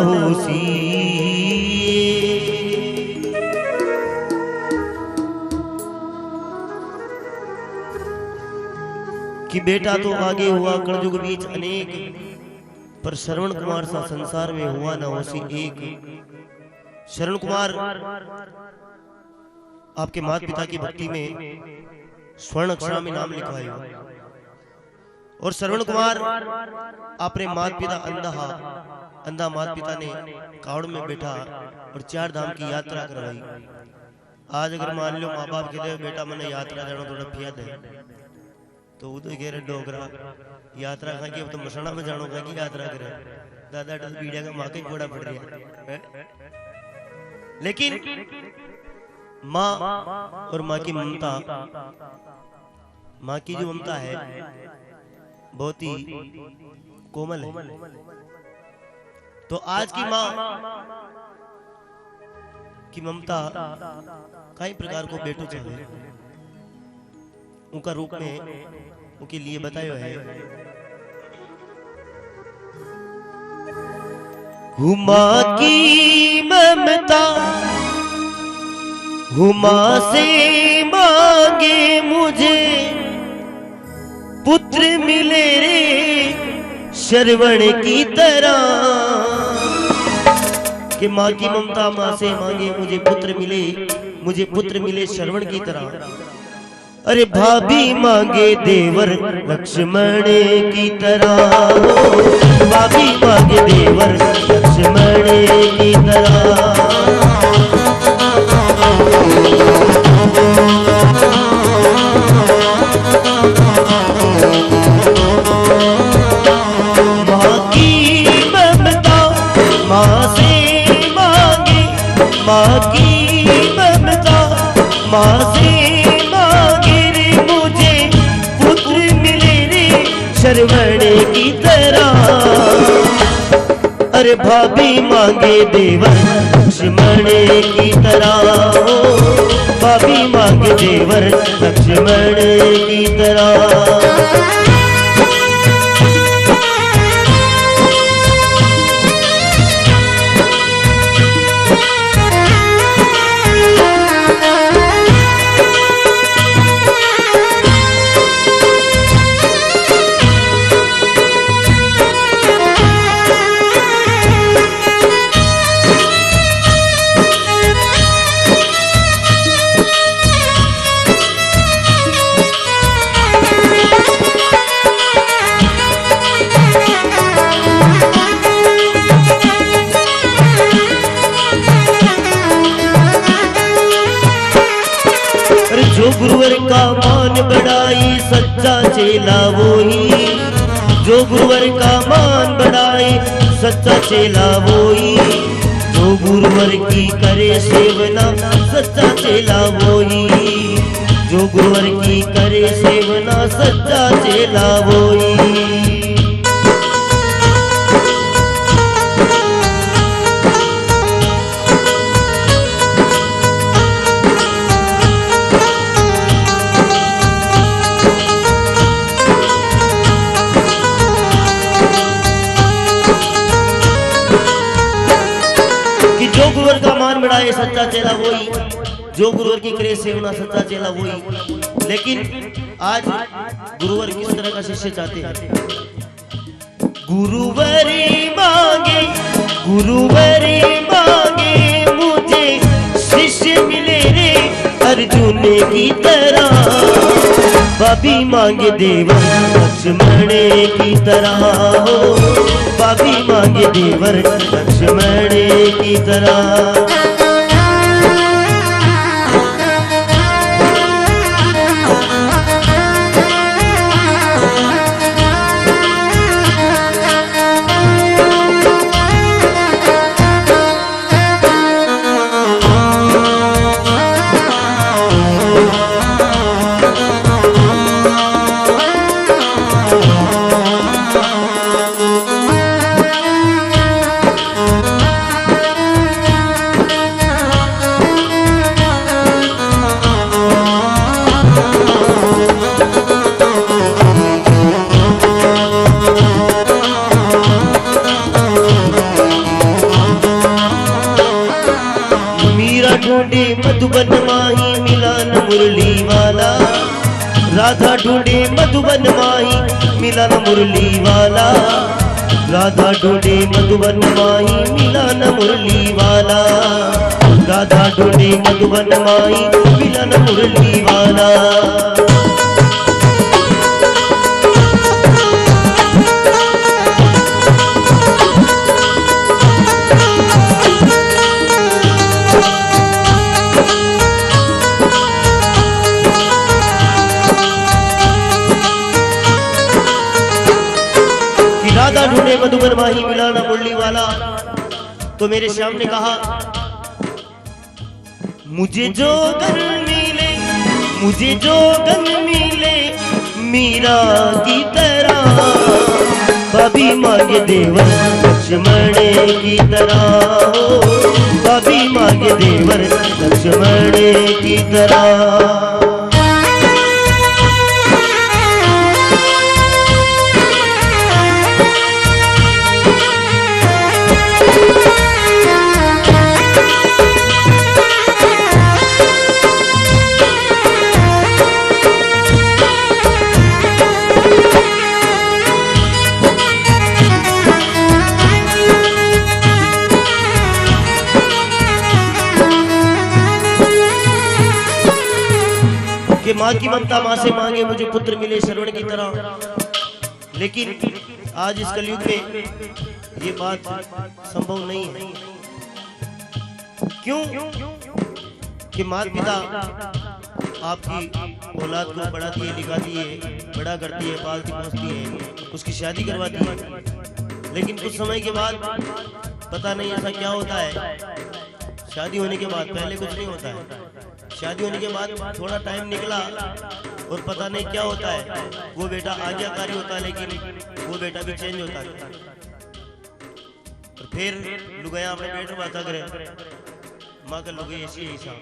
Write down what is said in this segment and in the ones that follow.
होसी। कि बेटा तो आगे हुआ कलयुग बीच अनेक, पर श्रवण कुमार सा संसार में हुआ ना होसी एक। श्रवण कुमार आपके माता पिता की भक्ति में स्वर्ण अक्षर में नाम लिखवाए, और श्रवण कुमार अपने माता पिता अंधा माता पिता ने कावड़ में बैठा और 4 धाम की यात्रा करवाई। आज अगर मान लो माँ बाप कहते बेटा मैंने यात्रा जाना थोड़ा फिया दे, तो उदय कह रहे डोगरा यात्रा खा के, अब तो मसाना में जानो खा की यात्रा करे, दादा डल पीड़िया का माँ के घोड़ा पड़ रहा है। लेकिन माँ और माँ की ममता, माँ की जो ममता है बहुत ही कोमल है। तो आज की माँ की ममता कई प्रकार को बेटो चाहिए, उनका रूप में उनके लिए बताया है। हुमा की ममता हुमा से मांगे मुझे, पुत्र मिले रे श्रवण की तरह। कि माँ की ममता माँ से मांगे मुझे पुत्र मिले श्रवण की तरह। अरे भाभी मांगे देवर लक्ष्मण की तरह, भाभी मांगे देवर लक्ष्मण की तरह। माँ की ममता माँ से मांगे, माँ की ममता माँ से श्रवण की तरह। अरे भाभी मांगे देवर लक्ष्मण की तरह, भाभी मांगे देवर लक्ष्मण की तरह। जो गुरुवर का मान बढ़ाई सच्चा चेला वही, जो गुरुवर का मान बढ़ाई सच्चा चेला वही। जो गुरुवर की करे सेवना सच्चा चेला वही, जो गुरुवर की करे सेवना सच्चा चेला वही। जो गुरुवर का मान बढ़ाए सच्चा चेला वही, जो गुरुवर की करे सेवना सच्चा चेला वही। लेकिन आज गुरुवर किस तरह का शिष्य चाहते हैं? गुरुवरी मांगे मुझे शिष्य मिले रे अर्जुन की तरह। भाभी मांगे देवर लक्ष्मण की तरह, भाभी मांगे देवर लक्ष्मण की तरह। मधुबन माही मिला न मुरली वाला। राधा ढूंढे मधुबन माही मिला न मुरली वाला। राधा ढूंढे मधुबन माही मिला न मुरली वाला। राधा ढूंढे मधुबन माही मिला न मुरली वाला। राधा ढूंढे मधुबन माही मिला न मुरली वाला। तो मेरे श्याम ने कहा मुझे जोगन मिले, मुझे जोगन मिले मीरा की तरह। भाभी मांगे देवर लक्ष्मण की तरह हो। भाभी मांगे देवर लक्ष्मण की तरह। माँ की ममता माँ से मांगे मुझे पुत्र मिले श्रवण की तरह। लेकिन आज इस कलयुग में ये बात संभव नहीं है। क्यों? कि माता पिता आपकी औलाद को पढ़ाती है, लिखाती है, बड़ा करती है, पालती पोसती है, उसकी शादी करवाती है। लेकिन कुछ समय के बाद पता नहीं ऐसा क्या होता है। शादी होने के बाद पहले कुछ नहीं होता है। शादी होने के बाद थोड़ा टाइम निकला और पता नहीं क्या होता है। वो बेटा आज्ञाकारी होता है लेकिन वो बेटा भी चेंज होता है। और फिर लुगाया अपने पेट में बाता करे माँ का लुगाई ऐसी ऐसा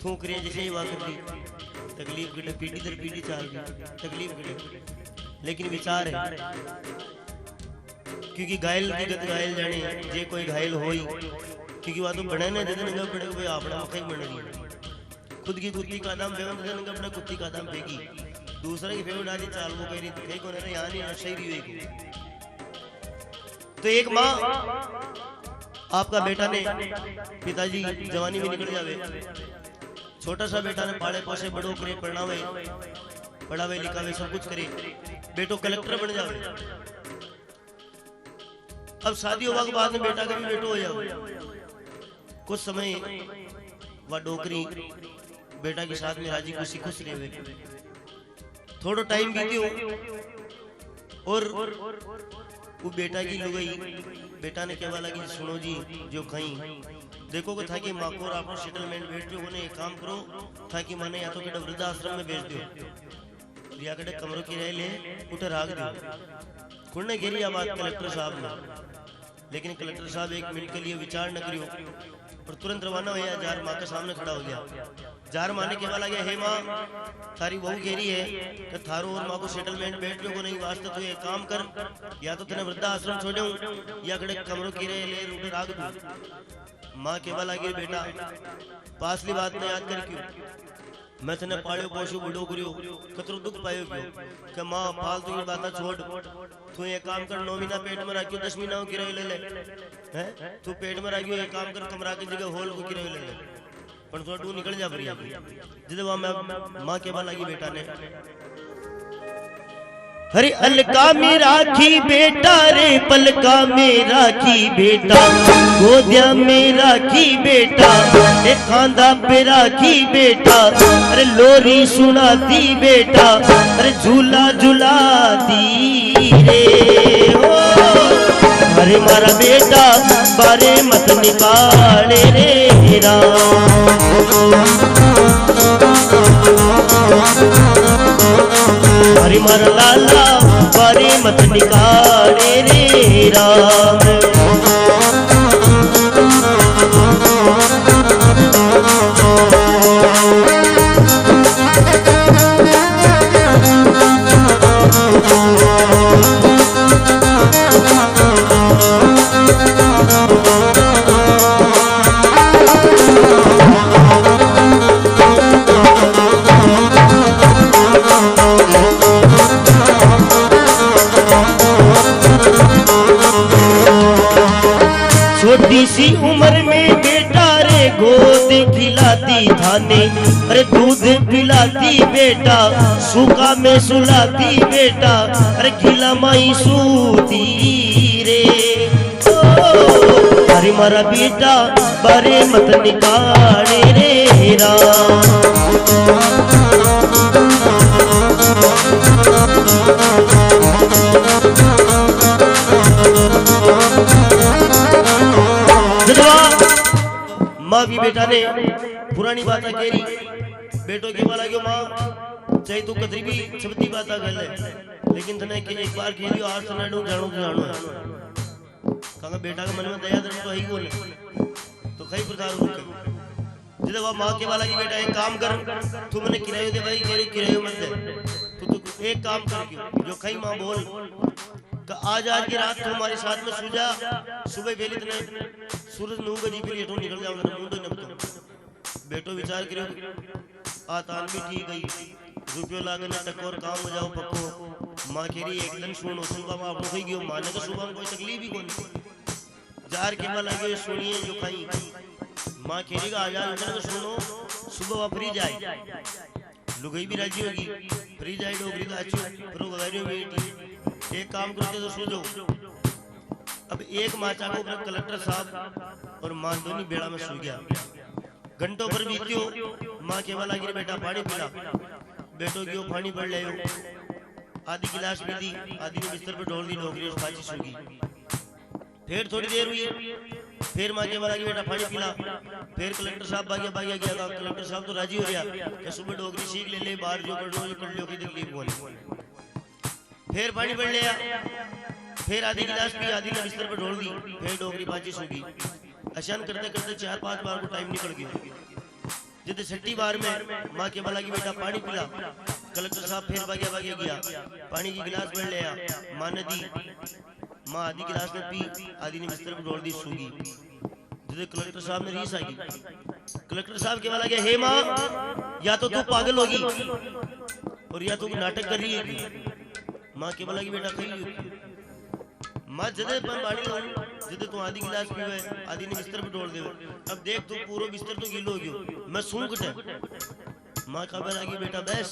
थूक रही है जैसे ही वाकई दी तकलीफ गिटे पीढ़ी दर पीढ़ी चाल गई तकलीफ गिटे। लेकिन विचार है क्योंकि घायल की गत घायल जाने जे कोई घायल हो ही क्योंकि वह तो बड़े ने दे देंगे बड़े को आपड़ा मकई बन रही खुद की कुत्ती का दाम बेवन दे देंगे अपना कुत्ती का दाम बेगी दूसरे की फेवड़ डाली चाल वो कह रही कहीं को नहीं यहाँ नहीं नशे ही हुई। तो एक माँ आपका बेटा ने पिताजी जवानी में निकल जावे छोटा सा बेटा ने पाले पोसे बड़ो करे पढ़ावे पढ़ावे लिखावे सब कुछ करे बेटो कलेक्टर बन जावे। अब शादी होने के बाद में बेटा का भी बेटो हो जाओ। कुछ समय वह डोकरी बेटा के साथ में राजी खुशी खुश रहे थोड़ा टाइम बीती हो और वो बेटा की लुगाई बेटा ने क्या बोला कि सुनो जी जो कहीं देखो कि था कि माँ को आपने सेटलमेंट भेज दो उन्हें एक काम करो था कि मैंने या तो केटा वृद्धाश्रम में भेज दो या केटा कमरों की रह ले उठे राग दो कुड़ने के लिए बात कलेक्टर साहब ने। लेकिन कलेक्टर साहब एक मिनट के लिए विचार न करियो और तुरंत रवाना हो गया। जार माँ के सामने खड़ा हो गया। जार माने के वाला गया हे माँ थारी बहू कह रही है कि थारो और माँ को सेटलमेंट बैठ को नहीं वास्ते तू एक काम कर या तो तेने वृद्धाश्रम छोड़ो या कड़े कमरों की रहे ले रूटे राग दू। माँ के वाला गया बेटा पासली बात ने याद कर क्यों मैं तेने पाड़ियो पोषो बुढ़ो करियो कतरो दुख पायो क्यों कि माँ फालतू की बात छोड़ तू ये काम कर 9 महीना पेट में रखियो 10 महीना किराए ले ले हैं तू पेट में रखियो ये काम कर कमरा की जगह हॉल को किराए ले ले पर थोड़ा तू निकल जा भरिया जिदे वहां मैं माँ के बाला की बेटा ने हरे अलका में राखी बेटा रे पलका में राखी बेटा गोदिया में राखी बेटा एक खांदा पे राखी बेटा अरे लोरी सुनाती बेटा अरे झूला झूलाती रे ओ अरे मारा बेटा बारे मत निकाले रे हरि मर लाला बारे मत निकाले रे राम। छोटी सी उम्र में बेटा रे गोद खिलाती थाने, अरे दूध पिलाती बेटा, सूखा में सुलाती बेटा, अरे खिला माई सूती रे। अरे मारा बेटा बारे मत निकाले रे राम। माँ भी बेटा ने पुरानी बात कही बेटो के वाला क्यों माँ चाहे तू कतरी भी सबती बात कर ले, लेकिन तने के एक बार कह दियो आज तने डू जानो कहा बेटा के मन में दया धर्म तो है ही बोले तो कई प्रकार रुके जिधर वह माँ के वाला की बेटा एक काम कर तू मैंने किराए दे भाई कह किराए मत दे तू एक काम कर क्यों जो कई माँ बोल आज की रात तो हमारे साथ में सो जा, सुबह पहले तने सूरज 9 बजे पे लेटो निकल जाऊंगा मुंडो न बतो बेटो विचार करो आतान भी ठीक गई रुपयो लागन टकोर काम हो जाओ पक्को मां केरी एक दिन सुनो सुबह में आपको गयो माने तो सुबह में कोई तकलीफ ही कोनी जार के वाला के सुनिए जो खाई मां केरी का आजाद तो सुनो सुबह वा फ्री जाए लुगाई भी राजी होगी फ्री जाए डोगरी का अच्छी प्रो गवारियो बेटी एक काम करते तो सो जाओ। अब एक माचा को अपने कलेक्टर साहब और मां दोनों बेड़ा में सो गया, घंटों पर बीतियो मां के वाला गिर बेटा पानी पिला बेटो क्यों पानी पड़ ले आधी गिलास पी दी आधी ने बिस्तर पे ढोल दी डोगरी और पाची सो गई। फिर थोड़ी देर हुई फिर मां के वाला की बेटा पानी पिला फिर कलेक्टर साहब भाग्या गया कलेक्टर साहब तो राजी हो गया कि सुबह डोगरी सीख ले बाहर जो कर लो की तकलीफ बोले। फिर पानी पड़ लिया फिर आधी गिलास पी आधी ने बिस्तर पर ढोल दी फिर डोगरी बाजी सूगी। अशान करते करते 4-5 बार को टाइम निकल गया। जितने छठी बार में माँ के वाला की बेटा पानी पिला कलेक्टर साहब फिर भाग्या गया पानी की गिलास भर लिया माँ ने दी माँ आधी गिलास में पी आधी ने बिस्तर पर ढोल दी सूगी। जितने कलेक्टर साहब ने रीस आई कलेक्टर साहब के वाला गया हे माँ या तो तू पागल होगी और या तू नाटक कर रही है। माँ के वाला की बेटा कही माँ जदे पर पानी लो जदे तू आधी गिलास पीवे आधी ने बिस्तर पे ढोल देवे अब देख तू पूरा बिस्तर तो गीलो हो गयो मैं सूंघ कटे माँ का बेला की बेटा बस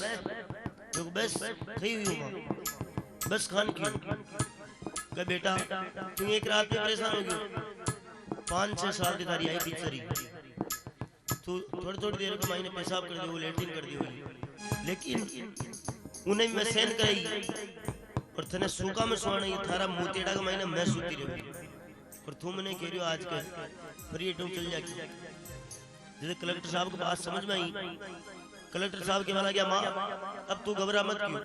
तो बस कही हुई माँ बस खान की कह बेटा तू एक रात में परेशान हो गयो 5-6 साल की तारी आई पिछरी तू थोड़ी देर का मायने पेशाब कर दे वो लेटरिन कर दी लेकिन उन्हें मैं सहन कराई और तने सूखा में सोना ये थारा मोतेड़ा का महीना मैं सूती रही और तू मैंने कह रही हो आज के फिर ये डूब चल जाएगी। जैसे कलेक्टर साहब के पास समझ में आई कलेक्टर साहब के वाला गया माँ अब तू घबरा मत क्यों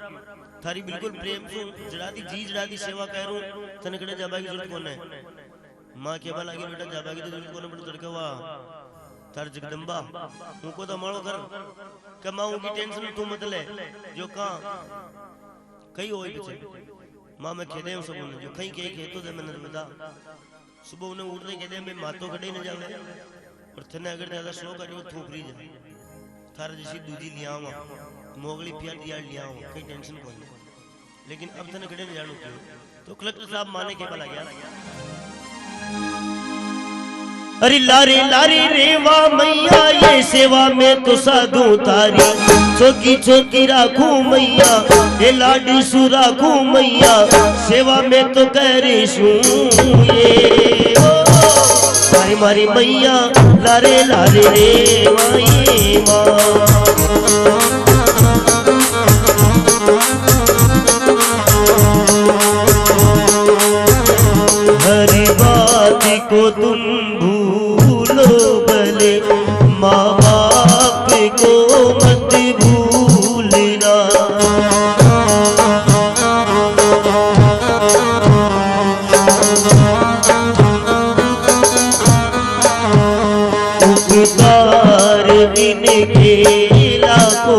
थारी बिल्कुल प्रेम से जड़ाती सेवा कह रू तने कड़े जाबा की जरूरत कौन है। माँ के वाला गया बेटा जाबा की जरूरत कौन है बड़ा तड़के वाह तार जगदम्बा उनको तो मरो कर कि माँ उनकी टेंशन तू मत ले जो कहाँ कई होई पीछे माँ मैं खेदे हूँ सब उन्हें जो कहीं कहीं खेतो दे मैंने बता सुबह उन्हें उठने कहते मैं मातो खड़े न जावे और थने अगर ज्यादा शो करियो थोपरी जा थारा जैसी दूजी लिया हुआ मोगली पिया दिया लिया हुआ कहीं टेंशन कोई लेकिन अब थने खड़े न जानो क्यों तो कलेक्टर साहब माने के भला गया अरे लारे रेवा मैया ये सेवा में तो साधु तारी चौकी राखू मैया ये लाडी सु राखू मैया सेवा में तो करे सू ये मारी मैया लारे रेवा ये माँ हरी बात को तुम माँ बाप को मत भूलना उपकार बिन खेला को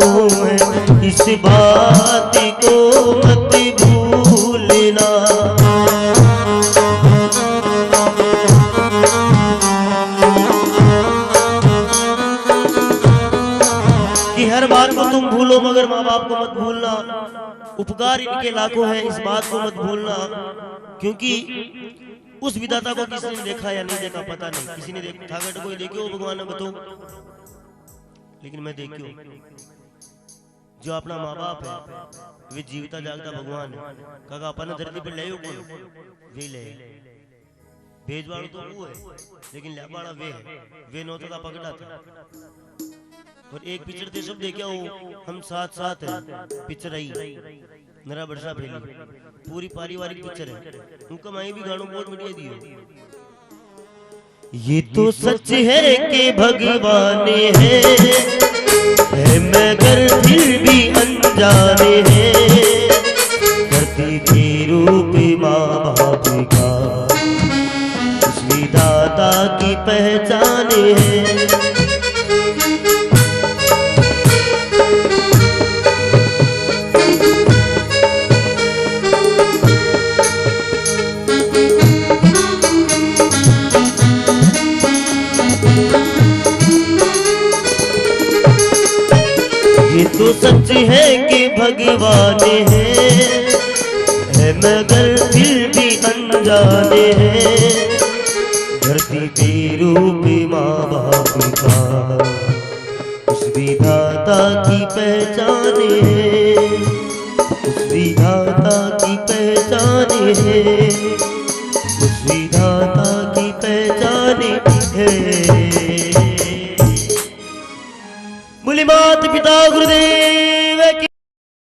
इस बात को मत भूलना हर बात को तुम भूलो मगर माँ बाप को मत भूलना उपकार इनके लाखों हैं इस बात को मत भूलना क्योंकि उस विधाता को किसी ने देखा या नहीं देखा पता नहीं, किसी ने देखा ठाकर कोई देखे हो भगवान ने बताओ, लेकिन मैं देखियो जो अपना माँ बाप है वे जीवता जागता भगवान है। काका अपन धरती पर ले वे ले भेजवाड़ तो वो है, लेकिन लेबाड़ा वे है, वे नौता का पकड़ा था। और एक पिक्चर थे सब देखा हो, हम साथ साथ है पिक्चर आई नरा बरसा फैली, पूरी पारिवारिक पिक्चर है, उनका माई भी गानों बहुत बढ़िया दिए। ये तो सच है कि भगवान है मगर फिर भी अनजाने हैं, धरती के रूप माँ बाप का उस विधाता की पहचाने हैं। तो सच है कि भगवान है मगर फिर भी अनजाने हैं, धरती पे रूप माँ बाप का उस विधाता की पहचाने हैं, उस विधाता की पहचाने हैं, उस विधाता की पहचाने है। बोले मात पिता गुरुदेव